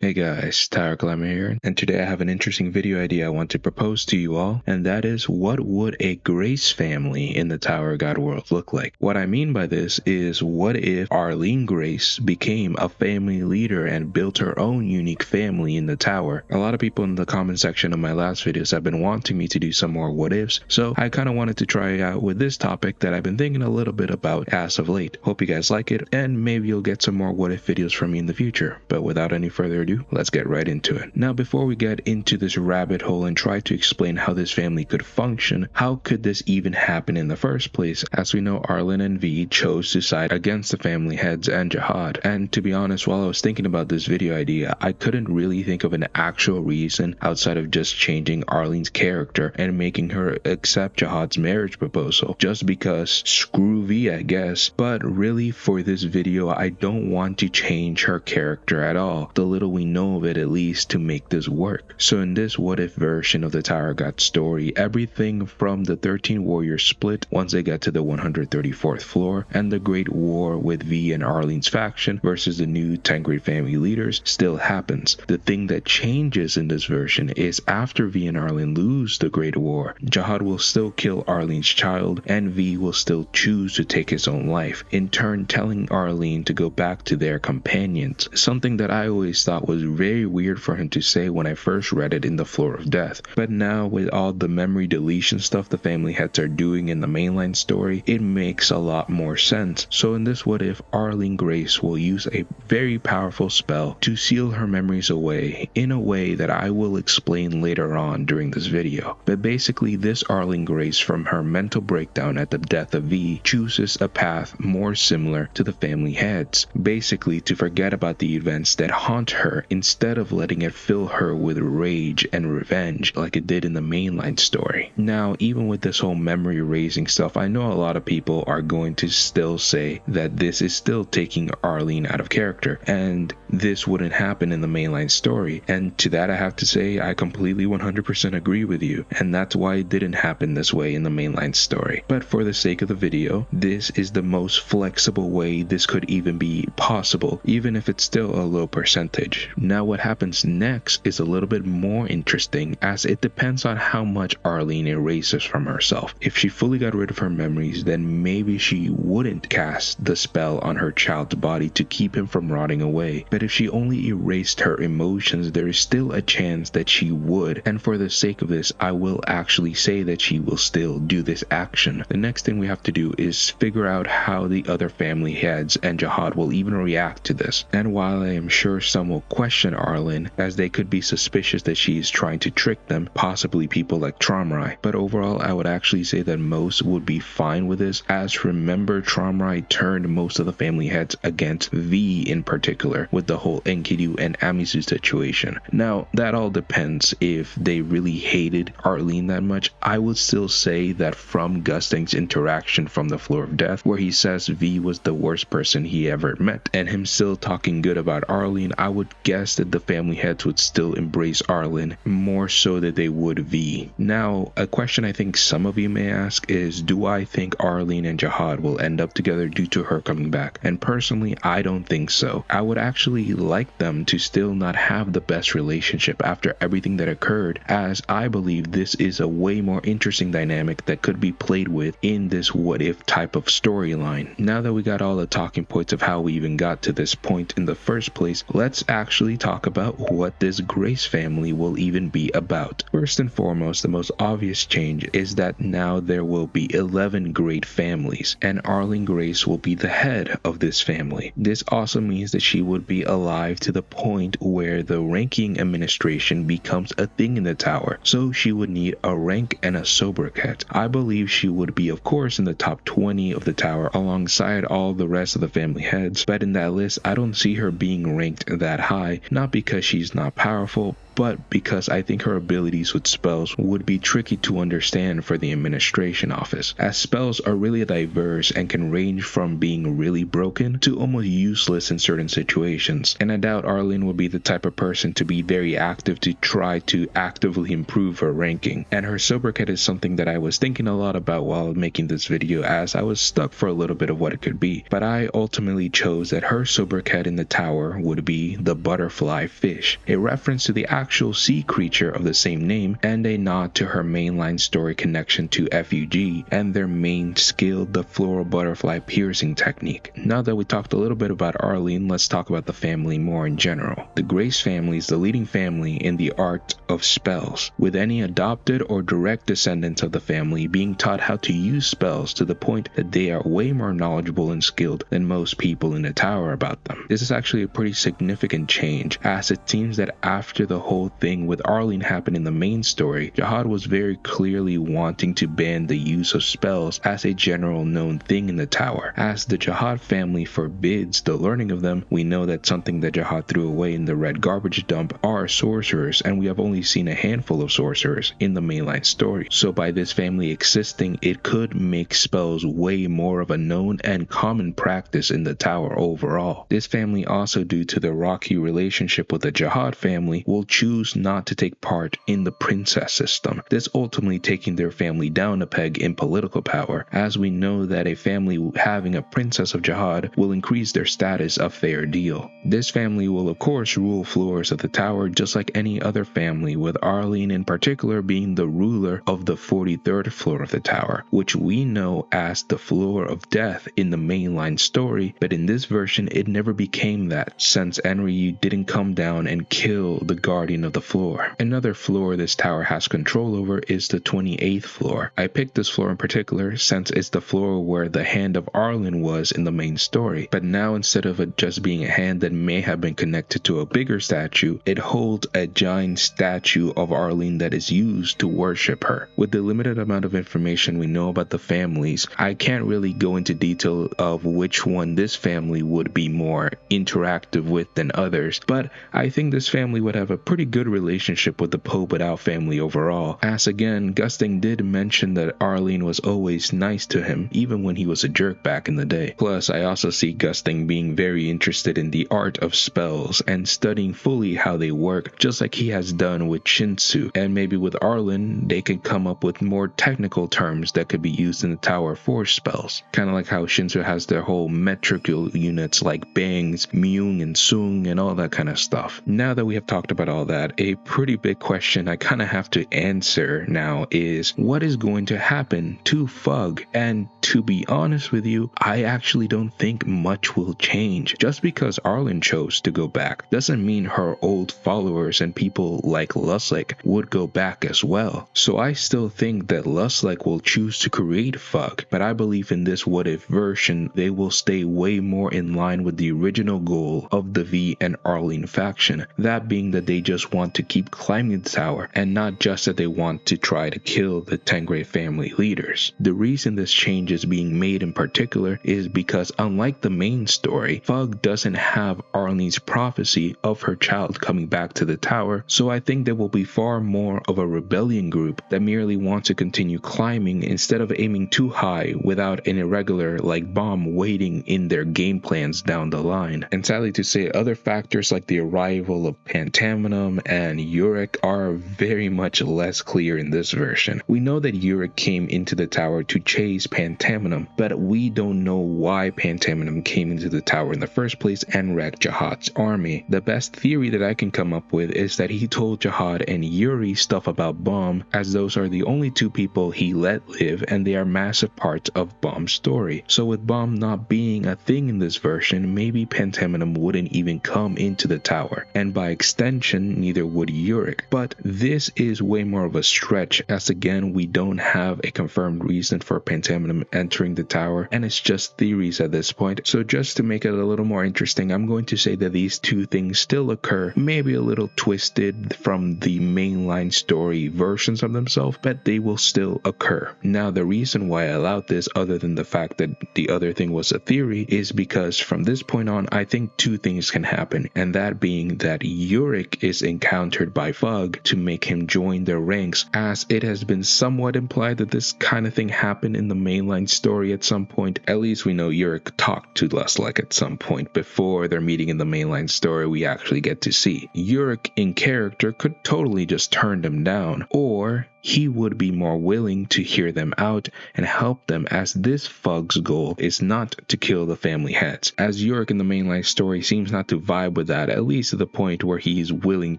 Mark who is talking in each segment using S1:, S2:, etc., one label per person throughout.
S1: Hey guys, Tyler Glamour here, and today I have an interesting video idea I want to propose to you all, and that is, what would a Grace family in the Tower of God world look like? What I mean by this is, what if Arlene Grace became a family leader and built her own unique family in the Tower? A lot of people in the comment section of my last videos have been wanting me to do some more what ifs, so I kind of wanted to try it out with this topic that I've been thinking a little bit about as of late. Hope you guys like it, and maybe you'll get some more what if videos from me in the future. But without any further ado, let's get right into it. Now, before we get into this rabbit hole and try to explain how this family could function, how could this even happen in the first place? As we know, Arlen and V chose to side against the family heads and Jihad. And to be honest, while I was thinking about this video idea, I couldn't really think of an actual reason outside of just changing Arlene's character and making her accept Jihad's marriage proposal, just because screw V, I guess. But really, for this video, I don't want to change her character at all, the little we know of it at least, to make this work. So in this what if version of the Tower of God story, everything from the 13 warriors split once they get to the 134th floor, and the great war with V and Arlene's faction versus the new 10 great family leaders still happens. The thing that changes in this version is, after V and Arlene lose the great war, Jihad will still kill Arlene's child, and V will still choose to take his own life, in turn telling Arlene to go back to their companions, something that I always thought was very weird for him to say when I first read it in the Floor of Death. But now, with all the memory deletion stuff the family heads are doing in the mainline story, it makes a lot more sense. So in this what if, Arlene Grace will use a very powerful spell to seal her memories away in a way that I will explain later on during this video. But basically, this Arlene Grace, from her mental breakdown at the death of V, chooses a path more similar to the family heads, basically to forget about the events that haunt her instead of letting it fill her with rage and revenge like it did in the mainline story. Now, even with this whole memory erasing stuff, I know a lot of people are going to still say that this is still taking Arlene out of character, and this wouldn't happen in the mainline story. And to that I have to say, I completely 100% agree with you, and that's why it didn't happen this way in the mainline story. But for the sake of the video, this is the most flexible way this could even be possible, even if it's still a low percentage. Now, what happens next is a little bit more interesting, as it depends on how much Arlene erases from herself. If she fully got rid of her memories, then maybe she wouldn't cast the spell on her child's body to keep him from rotting away. But if she only erased her emotions, there is still a chance that she would, and for the sake of this, I will actually say that she will still do this action. The next thing we have to do is figure out how the other family heads and Jihad will even react to this. And while I am sure some will question Arlen, as they could be suspicious that she is trying to trick them, possibly people like Tromrai, but overall I would actually say that most would be fine with this, as remember, Tromrai turned most of the family heads against V in particular, with the whole Enkidu and Amizu situation. Now, that all depends if they really hated Arlene that much. I would still say that from Gustang's interaction from the Floor of Death, where he says V was the worst person he ever met, and him still talking good about Arlene, I would guess that the family heads would still embrace Arlen more so that they would V. Now, a question I think some of you may ask is, do I think Arlene and Jihad will end up together due to her coming back? And personally, I don't think so. I would actually like them to still not have the best relationship after everything that occurred, as I believe this is a way more interesting dynamic that could be played with in this what if type of storyline. Now that we got all the talking points of how we even got to this point in the first place, let's actually talk about what this Grace family will even be about. First and foremost, the most obvious change is that now there will be 11 great families, and Arlene Grace will be the head of this family. This also means that she would be alive to the point where the ranking administration becomes a thing in the tower, so she would need a rank and a sobriquet. I believe she would be, of course, in the top 20 of the tower alongside all the rest of the family heads, but in that list I don't see her being ranked that high, not because she's not powerful, but because I think her abilities with spells would be tricky to understand for the administration office, as spells are really diverse and can range from being really broken to almost useless in certain situations. And I doubt Arlene will be the type of person to be very active to try to actively improve her ranking. And her sobriquet is something that I was thinking a lot about while making this video, as I was stuck for a little bit of what it could be. But I ultimately chose that her sobriquet in the tower would be the butterfly fish, a reference to the actual sea creature of the same name and a nod to her mainline story connection to FUG and their main skill, the floral butterfly piercing technique. Now that we talked a little bit about Arlene, let's talk about the family more in general. The Grace family is the leading family in the art of spells, with any adopted or direct descendants of the family being taught how to use spells to the point that they are way more knowledgeable and skilled than most people in the tower about them. This is actually a pretty significant change, as it seems that after the whole thing with Arlene happened in the main story, Jihad was very clearly wanting to ban the use of spells as a general known thing in the tower. As the Jihad family forbids the learning of them, we know that something that Jihad threw away in the red garbage dump are sorcerers, and we have only seen a handful of sorcerers in the mainline story. So by this family existing, it could make spells way more of a known and common practice in the tower overall. This family, also due to the rocky relationship with the Jihad family, will choose not to take part in the princess system, this ultimately taking their family down a peg in political power, as we know that a family having a princess of Jihad will increase their status a fair deal. This family will of course rule floors of the tower just like any other family, with Arlene in particular being the ruler of the 43rd floor of the tower, which we know as the floor of death in the mainline story, but in this version it never became that, since Enryu didn't come down and kill the guardian of the floor. Another floor this tower has control over is the 28th floor. I picked this floor in particular since it's the floor where the hand of Arlene was in the main story, but now instead of it just being a hand that may have been connected to a bigger statue, it holds a giant statue of Arlene that is used to worship her. With the limited amount of information we know about the families, I can't really go into detail of which one this family would be more interactive with than others, but I think this family would have a pretty good relationship with the Pobadao family overall, as again, Gusting did mention that Arlene was always nice to him, even when he was a jerk back in the day. Plus, I also see Gusting being very interested in the art of spells and studying fully how they work, just like he has done with Shinsu, and maybe with Arlene, they could come up with more technical terms that could be used in the tower for spells. Kinda like how Shinsu has their whole metrical units like bangs, myung and sung and all that kind of stuff. Now that we have talked about all that, a pretty big question I kinda have to answer now is, what is going to happen to Fug? And to be honest with you, I actually don't think much will change. Just because Arlene chose to go back doesn't mean her old followers and people like Luslik would go back as well. So I still think that Luslik will choose to create Fug, but I believe in this what if version they will stay way more in line with the original goal of the V and Arlene faction, that being that they just want to keep climbing the tower and not just that they want to try to kill the Tengri family leaders. The reason this change is being made in particular is because unlike the main story, Fug doesn't have Arlene's prophecy of her child coming back to the tower, so I think there will be far more of a rebellion group that merely wants to continue climbing instead of aiming too high without an irregular like bomb waiting in their game plans down the line. And sadly to say, other factors like the arrival of Pantamenum and Yurik are very much less clear in this version. We know that Yurik came into the tower to chase Pantamenum, but we don't know why Pantamenum came into the tower in the first place and wrecked Jihad's army. The best theory that I can come up with is that he told Jihad and Yuri stuff about Bomb, as those are the only two people he let live and they are massive parts of Bomb's story. So with Bomb not being a thing in this version, maybe Pantamenum wouldn't even come into the tower, and by extension neither would Yurik. But this is way more of a stretch, as again we don't have a confirmed reason for Pantamenum entering the tower and it's just theories at this point. So just to make it a little more interesting, I'm going to say that these two things still occur, maybe a little twisted from the mainline story versions of themselves, but they will still occur. Now the reason why I allowed this, other than the fact that the other thing was a theory, is because from this point on I think two things can happen, and that being that Yurik is encountered by Fug to make him join their ranks, as it has been somewhat implied that this kind of thing happened in the mainline story at some point. At least we know Yurik talked to Lustlike at some point before their meeting in the mainline story we actually get to see. Yurik in character could totally just turn them down, or he would be more willing to hear them out and help them, as this Fug's goal is not to kill the family heads, as Yurik in the mainline story seems not to vibe with that, at least to the point where he's willing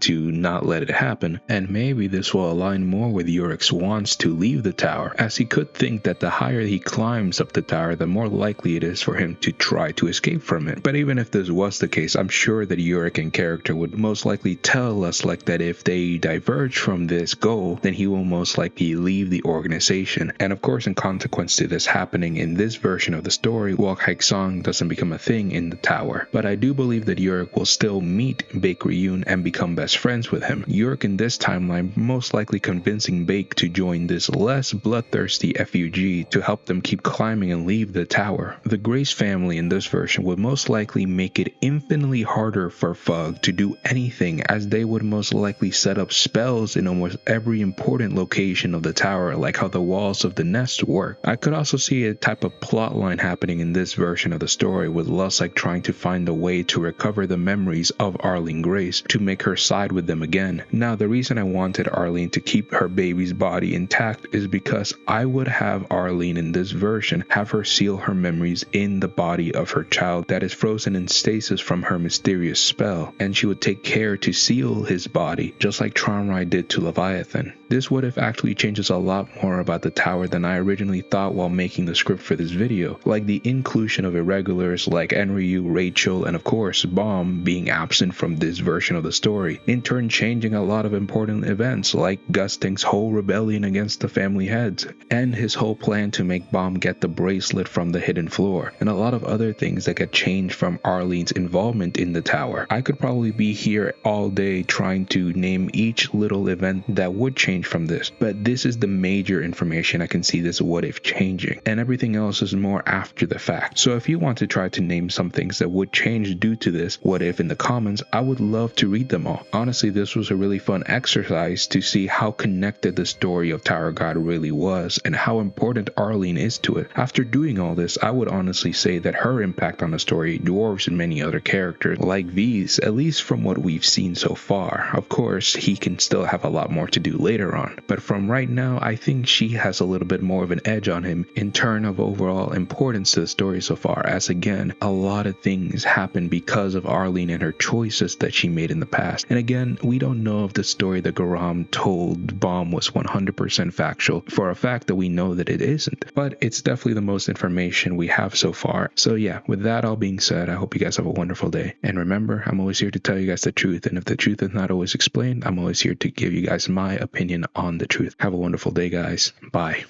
S1: to not let it happen. And maybe this will align more with Yurik's wants to leave the tower, as he could think that the higher he climbs up the tower, the more likely it is for him to try to escape from it. But even if this was the case, I'm sure that Yurik in character would most likely tell us like that if they diverge from this goal, then he will most likely leave the organization. And of course, in consequence to this happening in this version of the story, Wok Haek-song doesn't become a thing in the tower. But I do believe that Yurik will still meet Baek Ryun and become best friends with him. Yurik in this timeline most likely convincing Baek to join this less bloodthirsty FUG to help them keep climbing and leave the tower. The Grace family in this version would most likely make it infinitely harder for Fug to do anything, as they would most likely set up spells in almost every important location of the tower, like how the walls of the nest work. I could also see a type of plot line happening in this version of the story, with Lustlike trying to find a way to recover the memories of Arlene Grace to make her side with them again. Now, the reason I wanted Arlene to keep her baby's body intact is because I would have Arlene in this version have her seal her memories in the body of her child that is frozen in stasis from her mysterious spell, and she would take care to seal his body, just like Tronrai did to Leviathan. This would have actually changes a lot more about the tower than I originally thought while making the script for this video, like the inclusion of irregulars like Enryu, Rachel, and of course Bomb being absent from this version of the story, in turn changing a lot of important events like Gusting's whole rebellion against the family heads, and his whole plan to make Bomb get the bracelet from the hidden floor, and a lot of other things that get changed from Arlene's involvement in the tower. I could probably be here all day trying to name each little event that would change from this, but this is the major information I can see this what if changing, and everything else is more after the fact. So if you want to try to name some things that would change due to this what if in the comments, I would love to read them all. Honestly, this was a really fun exercise to see how connected the story of Tower God really was and how important Arlene is to it. After doing all this, I would honestly say that her impact on the story dwarfs many other characters like V's, at least from what we've seen so far. Of course, he can still have a lot more to do later on, but from right now, I think she has a little bit more of an edge on him in terms of overall importance to the story so far, as again, a lot of things happen because of Arlene and her choices that she made in the past. And again, we don't know if the story that Garam told Bomb was 100% factual. For a fact that we know that it isn't, but it's definitely the most information we have so far. So yeah, with that all being said, I hope you guys have a wonderful day. And remember, I'm always here to tell you guys the truth, and if the truth is not always explained, I'm always here to give you guys my opinion on the truth. Have a wonderful day, guys. Bye.